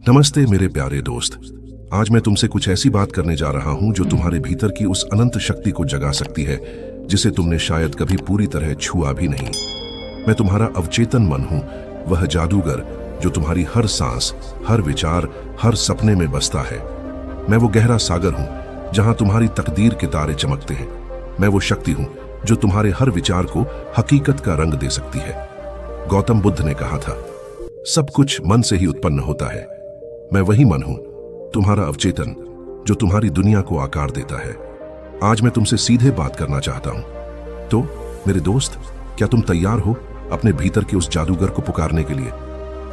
नमस्ते मेरे प्यारे दोस्त। आज मैं तुमसे कुछ ऐसी बात करने जा रहा हूं जो तुम्हारे भीतर की उस अनंत शक्ति को जगा सकती है जिसे तुमने शायद कभी पूरी तरह छुआ भी नहीं। मैं तुम्हारा अवचेतन मन हूं, वह जादूगर जो तुम्हारी हर सांस, हर विचार, हर सपने में बसता है। मैं वो गहरा सागर हूं जहां तुम्हारी तकदीर के तारे चमकते हैं। मैं वो शक्ति हूं जो तुम्हारे हर विचार को हकीकत का रंग दे सकती है। गौतम बुद्ध ने कहा था, सब कुछ मन से ही उत्पन्न होता है। मैं वही मन हूं, तुम्हारा अवचेतन, जो तुम्हारी दुनिया को आकार देता है। आज मैं तुमसे सीधे बात करना चाहता हूं। तो मेरे दोस्त, क्या तुम तैयार हो अपने भीतर के उस जादूगर को पुकारने के लिए?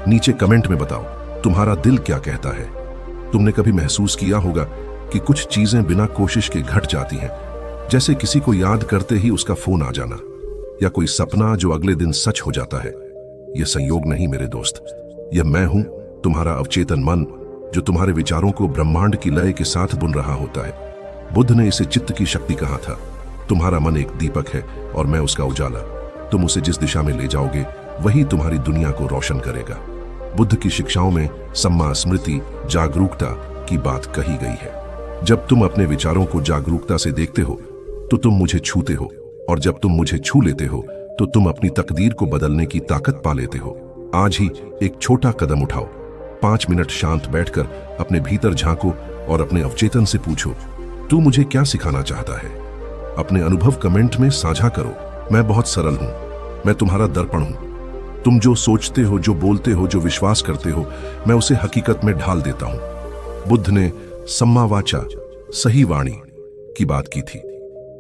नीचे कमेंट में बताओ, तुम्हारा दिल क्या कहता है। तुमने कभी महसूस किया होगा कि कुछ चीजें बिना कोशिश के घट जाती हैं, जैसे किसी को याद करते ही उसका फोन आ जाना, या कोई सपना जो अगले दिन सच हो जाता है। यह संयोग नहीं मेरे दोस्त, यह मैं हूं, तुम्हारा अवचेतन मन, जो तुम्हारे विचारों को ब्रह्मांड की लय के साथ बुन रहा होता है। बुद्ध ने इसे चित्त की शक्ति कहा था। तुम्हारा मन एक दीपक है और मैं उसका उजाला। तुम उसे जिस दिशा में ले जाओगे वही तुम्हारी दुनिया को रोशन करेगा। बुद्ध की शिक्षाओं में सम्मा स्मृति, जागरूकता की बात कही गई है। जब तुम अपने विचारों को जागरूकता से देखते हो तो तुम मुझे छूते हो, और जब तुम मुझे छू लेते हो तो तुम अपनी तकदीर को बदलने की ताकत पा लेते हो। आज ही एक छोटा कदम उठाओ। 5 मिनट शांत बैठकर अपने भीतर झांको और अपने अवचेतन से पूछो, तू मुझे क्या सिखाना चाहता है? अपने अनुभव कमेंट में साझा करो। मैं बहुत सरल हूं, मैं तुम्हारा दर्पण हूं। तुम जो सोचते हो, जो बोलते हो, जो विश्वास करते हो, मैं उसे हकीकत में ढाल देता हूं। बुद्ध ने सम्मा वाचा, सही वाणी की बात की थी।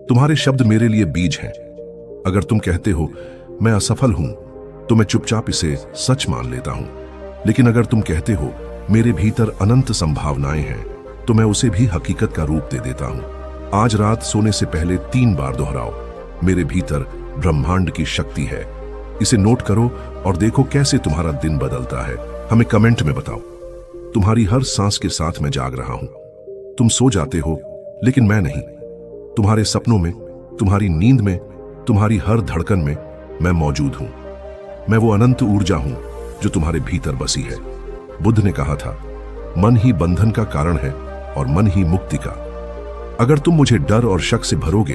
तुम्हारे शब्द मेरे लिए बीज हैं। अगर तुम कहते हो मैं असफल हूं, तो मैं चुपचाप इसे सच मान लेता हूं। लेकिन अगर तुम कहते हो मेरे भीतर अनंत संभावनाएं हैं, तो मैं उसे भी हकीकत का रूप दे देता हूं। आज रात सोने से पहले 3 बार दोहराओ, मेरे भीतर ब्रह्मांड की शक्ति है। इसे नोट करो और देखो कैसे तुम्हारा दिन बदलता है। हमें कमेंट में बताओ। तुम्हारी हर सांस के साथ मैं जाग रहा हूं। तुम सो जाते हो, लेकिन मैं नहीं। तुम्हारे सपनों में, तुम्हारी नींद में, तुम्हारी हर धड़कन में मैं मौजूद हूं। मैं वो अनंत ऊर्जा हूं जो तुम्हारे भीतर बसी है। बुद्ध ने कहा था, मन ही बंधन का कारण है और मन ही मुक्ति का। अगर तुम मुझे डर और शक से भरोगे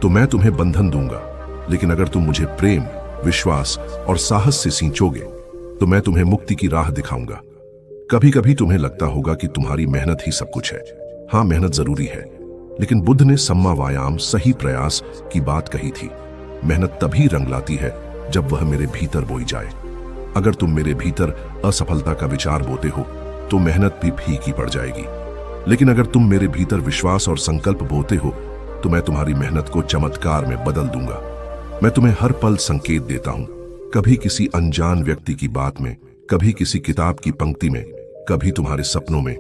तो मैं तुम्हें बंधन दूंगा, लेकिन अगर तुम मुझे प्रेम, विश्वास और साहस से सींचोगे तो मैं तुम्हें मुक्ति की राह दिखाऊंगा। कभी कभी तुम्हें लगता होगा कि तुम्हारी मेहनत ही सब कुछ है। हाँ, मेहनत जरूरी है, लेकिन बुद्ध ने सम्मा वायाम, सही प्रयास की बात कही थी। मेहनत तभी रंग लाती है जब वह मेरे भीतर बोई जाए। अगर तुम मेरे भीतर असफलता का विचार बोते हो तो मेहनत भी फीकी पड़ जाएगी। लेकिन अगर तुम मेरे भीतर विश्वास और संकल्प बोते हो तो मैं तुम्हारी मेहनत को चमत्कार में बदल दूंगा। मैं तुम्हें हर पल संकेत देता हूं, कभी किसी अनजान व्यक्ति की बात में, कभी किसी किताब की पंक्ति में, कभी तुम्हारे सपनों में।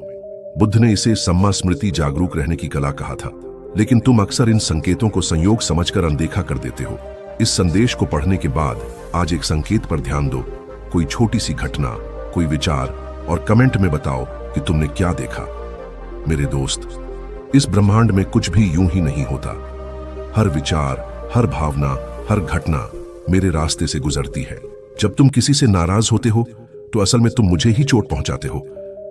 बुद्ध ने इसे सम्मा स्मृति, जागरूक रहने की कला कहा था। लेकिन तुम अक्सर इन संकेतों को संयोग समझकर अनदेखा कर देते हो। इस संदेश को पढ़ने के बाद आज एक संकेत पर ध्यान दो। कोई छोटी सी घटना, कोई विचार, और कमेंट में बताओ कि तुमने क्या देखा। मेरे दोस्त, इस ब्रह्मांड में कुछ भी यूं ही नहीं होता। हर विचार, हर भावना, हर घटना मेरे रास्ते से गुजरती है। जब तुम किसी से नाराज होते हो तो असल में तुम मुझे ही चोट पहुंचाते हो।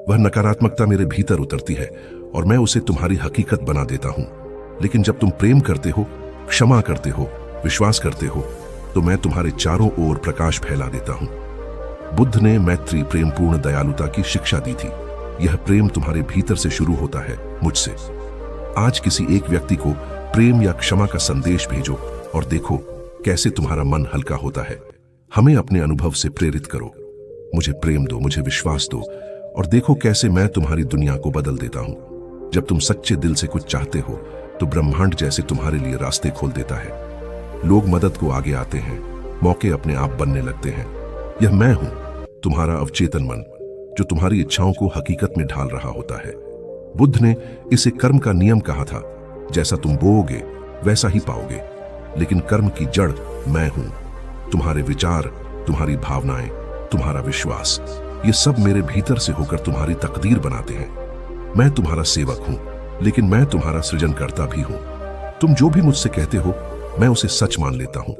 वह नकारात्मकता मेरे भीतर उतरती है और मैं उसे तुम्हारी हकीकत बना देता हूं। लेकिन जब तुम प्रेम करते हो, क्षमा करते हो, विश्वास करते हो, तो मैं तुम्हारे चारों ओर प्रकाश फैला देता हूं। बुद्ध ने मैत्री, प्रेमपूर्ण दयालुता की शिक्षा दी थी। यह प्रेम तुम्हारे भीतर से शुरू होता है, मुझसे। आज किसी एक व्यक्ति को प्रेम या क्षमा का संदेश भेजो और देखो कैसे तुम्हारा मन हल्का होता है। हमें अपने अनुभव से प्रेरित करो। मुझे प्रेम दो, मुझे विश्वास दो, और देखो कैसे मैं तुम्हारी दुनिया को बदल देता हूं। जब तुम सच्चे दिल से कुछ चाहते हो तो ब्रह्मांड जैसे तुम्हारे लिए रास्ते खोल देता है। लोग मदद को आगे आते हैं, मौके अपने आप बनने लगते हैं। यह मैं हूं, तुम्हारा अवचेतन मन, जो तुम्हारी इच्छाओं को हकीकत में ढाल रहा होता है। बुद्ध ने इसे कर्म का नियम कहा था। जैसा तुम बोओगे वैसा ही पाओगे। लेकिन कर्म की जड़ मैं हूं। तुम्हारे विचार, तुम्हारी भावनाएं, तुम्हारा विश्वास, ये सब मेरे भीतर से होकर तुम्हारी तकदीर बनाते हैं। मैं तुम्हारा सेवक हूं, लेकिन मैं तुम्हारा सृजनकर्ता भी हूं। तुम जो भी मुझसे कहते हो मैं उसे सच मान लेता हूं।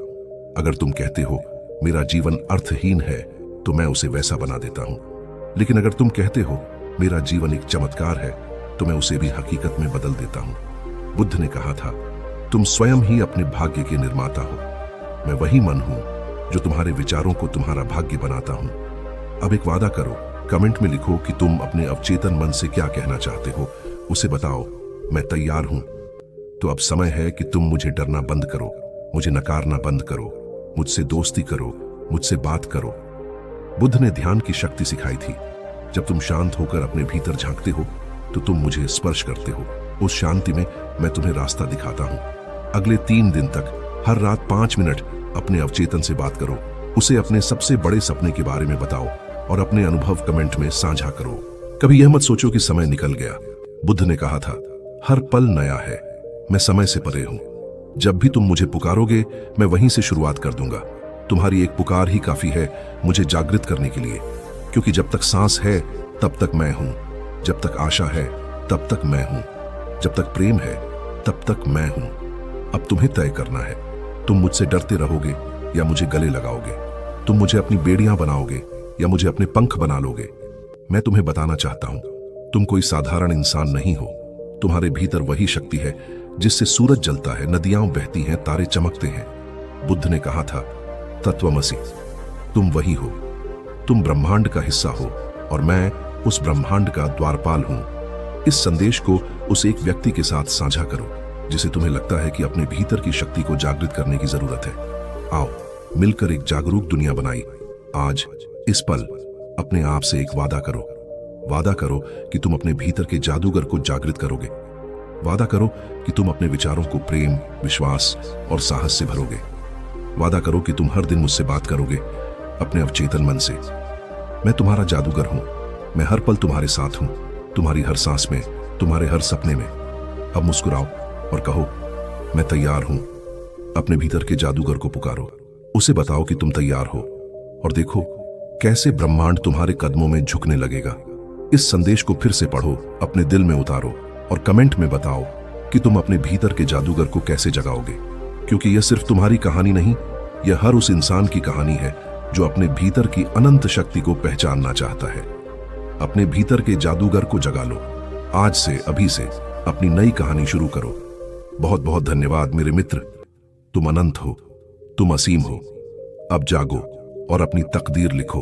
अगर तुम कहते हो मेरा जीवन अर्थहीन है, तो मैं उसे वैसा बना देता हूं। लेकिन अगर तुम कहते हो मेरा जीवन एक चमत्कार है तो मैं उसे भी हकीकत में बदल देता हूं। बुद्ध ने कहा था, तुम स्वयं ही अपने भाग्य के निर्माता हो। मैं वही मन हूं जो तुम्हारे विचारों को तुम्हारा भाग्य बनाता हूं। अब एक वादा करो, कमेंट में लिखो कि तुम अपने अवचेतन मन से क्या कहना चाहते हो, उसे बताओ। मैं तैयार हूं। तो अब समय है कि तुम मुझे डरना बंद करो, मुझे नकारना बंद करो, मुझसे दोस्ती करो, मुझसे बात करो। बुद्ध ने ध्यान की शक्ति सिखाई थी। जब तुम शांत होकर अपने भीतर झांकते हो तो तुम मुझे स्पर्श करते हो। उस शांति में मैं तुम्हें रास्ता दिखाता हूं। अगले 3 दिन तक हर रात 5 मिनट अपने अवचेतन से बात करो। उसे अपने सबसे बड़े सपने के बारे में बताओ और अपने अनुभव कमेंट में साझा करो। कभी यह मत सोचो कि समय निकल गया। बुद्ध ने कहा था, हर पल नया है। मैं समय से परे हूं। जब भी तुम मुझे पुकारोगे मैं वहीं से शुरुआत कर दूंगा। तुम्हारी एक पुकार ही काफी है मुझे जागृत करने के लिए, क्योंकि जब तक सांस है तब तक मैं हूं, जब तक आशा है तब तक मैं हूं, जब तक प्रेम है तब तक मैं हूं। अब तुम्हें तय करना है, तुम मुझसे डरते रहोगे या मुझे गले लगाओगे। तुम मुझे अपनी बेड़ियां बनाओगे या मुझे अपने पंख बना लोगे। मैं तुम्हें बताना चाहता हूं, तुम कोई साधारण इंसान नहीं हो। तुम्हारे भीतर वही शक्ति है जिससे सूरज जलता है, नदियां बहती हैं, तारे चमकते हैं। बुद्ध ने कहा था, तत्वमसि, तुम वही हो। तुम ब्रह्मांड का हिस्सा हो और मैं उस ब्रह्मांड का द्वारपाल हूं। इस संदेश को उस एक व्यक्ति के साथ साझा करो जिसे तुम्हें लगता है कि अपने भीतर की शक्ति को जागृत करने की जरूरत है। आओ मिलकर एक जागरूक दुनिया बनाई। आज इस पल अपने आप से एक वादा करो। वादा करो कि तुम अपने भीतर के जादूगर को जागृत करोगे। वादा करो कि तुम अपने विचारों को प्रेम, विश्वास और साहस से भरोगे। वादा करो कि तुम हर दिन मुझसे बात करोगे अपने अवचेतन मन से। मैं तुम्हारा जादूगर हूं। मैं हर पल तुम्हारे साथ हूं, तुम्हारी हर सांस में, तुम्हारे हर सपने में। अब मुस्कुराओ और कहो, मैं तैयार हूं। अपने भीतर के जादूगर को पुकारो। उसे बताओ कि तुम तैयार हो और देखो कैसे ब्रह्मांड तुम्हारे कदमों में झुकने लगेगा। इस संदेश को फिर से पढ़ो, अपने दिल में उतारो और कमेंट में बताओ कि तुम अपने भीतर के जादूगर को कैसे जगाओगे। क्योंकि यह सिर्फ तुम्हारी कहानी नहीं, यह हर उस इंसान की कहानी है जो अपने भीतर की अनंत शक्ति को पहचानना चाहता है। अपने भीतर के जादूगर को जगा लो। आज से, अभी से अपनी नई कहानी शुरू करो। बहुत बहुत धन्यवाद मेरे मित्र। तुम अनंत हो, तुम असीम हो। अब जागो और अपनी तकदीर लिखो।